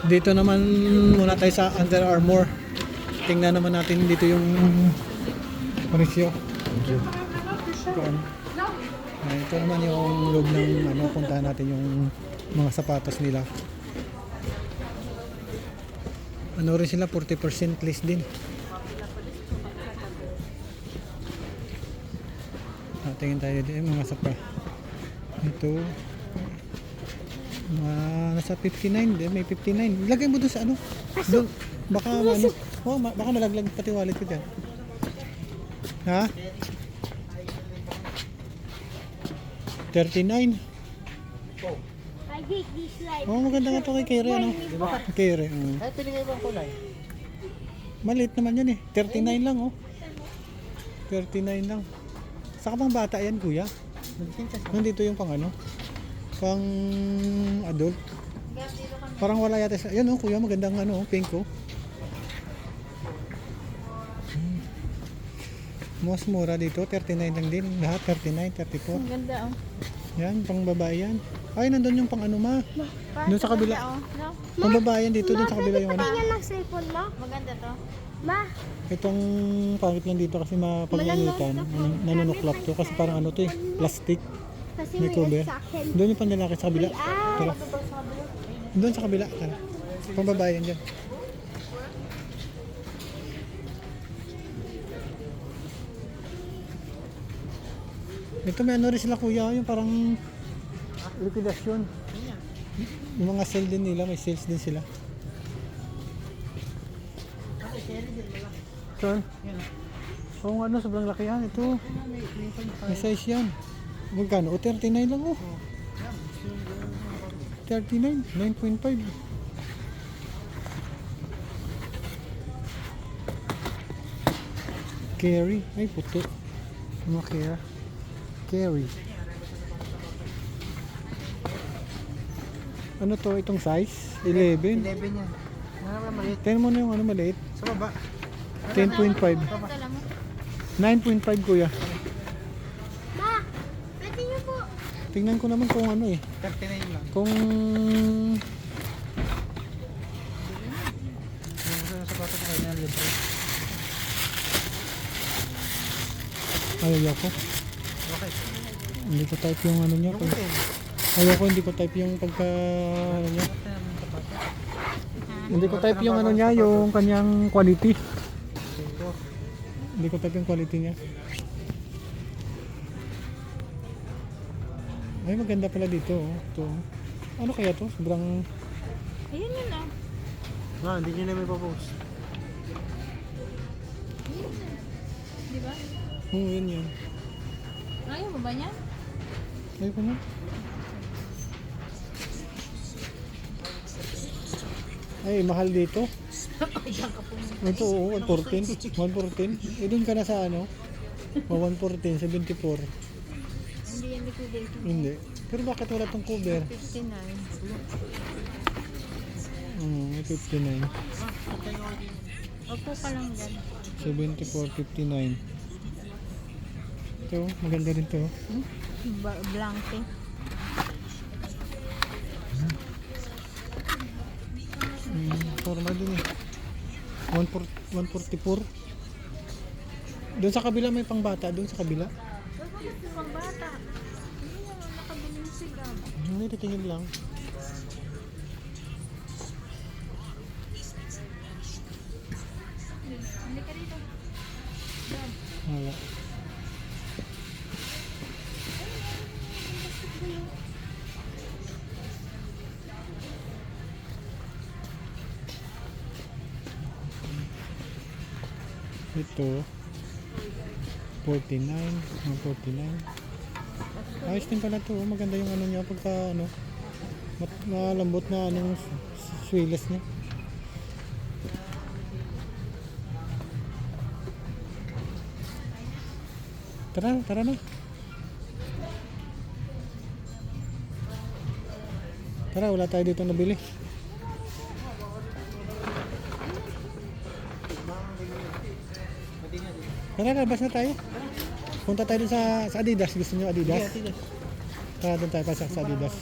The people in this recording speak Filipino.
Dito naman muna tayo sa Under Armour. Tingnan naman natin dito yung presyo. Kuan. Ito naman yung loob ng ano, puntahan natin yung mga sapatos nila. Ano rin sila, 40% less din. Tingin tayo dito yung mga sapa. Ito. Nasa 59 din, may 59. Lagay mo doon sa ano? Doon, baka ano, baka malaglag pati wallet ko diyan. Ha? 39. I hate this light. Oh, maganda nga to kay Kere, ano? Kere. Ay, pinigay bang kulay? Maliit naman yan eh. 39 lang, oh. 39 lang. Saka pang bata yan, kuya. Nandito yung pang ano? Pang adult. Parang wala yata sa... Yan, oh, kuya. Magandang ano, pink, oh. Mas mura dito. 39 lang din. Lahat 39, 34. Ang ganda oh. Yan, pang babae yan. Ay, nandun yung pang ano, ma. Doon sa kabila. No? Pang babae yan dito, doon sa kabila yung ano. Tingnan ng cellphone mo. Maganda to. Ma, Itong pangit lang dito kasi mapag-initan. Nanunuklap to kasi parang ano to eh, plastic. kasi May may cover. sa akin. Doon yung panlalaki sa kabila. Ah, Tara. Doon sa kabila. Tara. Pang babae yan dyan. Ito may ano rin sila kuya, yung parang liquidation. Yung mga sale din nila, may sales din sila. Saan? Oo nga, ano, sobrang laki yan. Ito. May size yan. Magkano? O, 39 lang oh. 39, 9.5. Carry. Ay, puti. Mga kaya. Carry. Ano to? Itong size? 11. 11 yan. Ano maliit? Tingnan mo na yung ano maliit. Sa baba. 10.5. 9.5 kuya. ma, pwede niyo po. Tingnan ko naman kung ano eh. 39 lang. Kung Yung gusto ng sapatos ko kanya libre. ayaw ko. Okay. Hindi ko type yung ano niya. Yung Pag, 10. ayaw ko, hindi ko type yung pagka ano niya. Hindi ko type yung ano niya, yung kanyang quality. Hindi ko type yung quality niya. Ay, maganda pala dito. Oh. Ito. Ano kaya to? Sobrang... Ayun yun ah. Hindi nyo na may papost. Di ba? Oo, yun yun. Ayaw mo ba niya? Ayaw ko na. Ay, mahal dito. Ito, oo, 114. 114. Eh, dun ka na sa ano? 114, 74. Hindi yan liquidation. Hindi. Pero bakit wala tong cover? 59. May 59. Opo ka lang dyan. 74, 59. Ito, maganda rin to. Blanke. Formal din eh. 144. Doon sa kabila may pangbata. Doon sa kabila. Pang bata. Hindi naman nakabili sila. Hindi, titingin lang. Hindi ka dito. Wala. Ito 49, 149. Ayos din pala to, maganda yung ano niya pagka ano malambot na anong swilas niya. Tara, tara na. Tara, wala tayo dito nabili. Tara, labas na tayo. Punta tayo dun sa Adidas. Gusto niyo Adidas? Tara, dun tayo pa sa Adidas.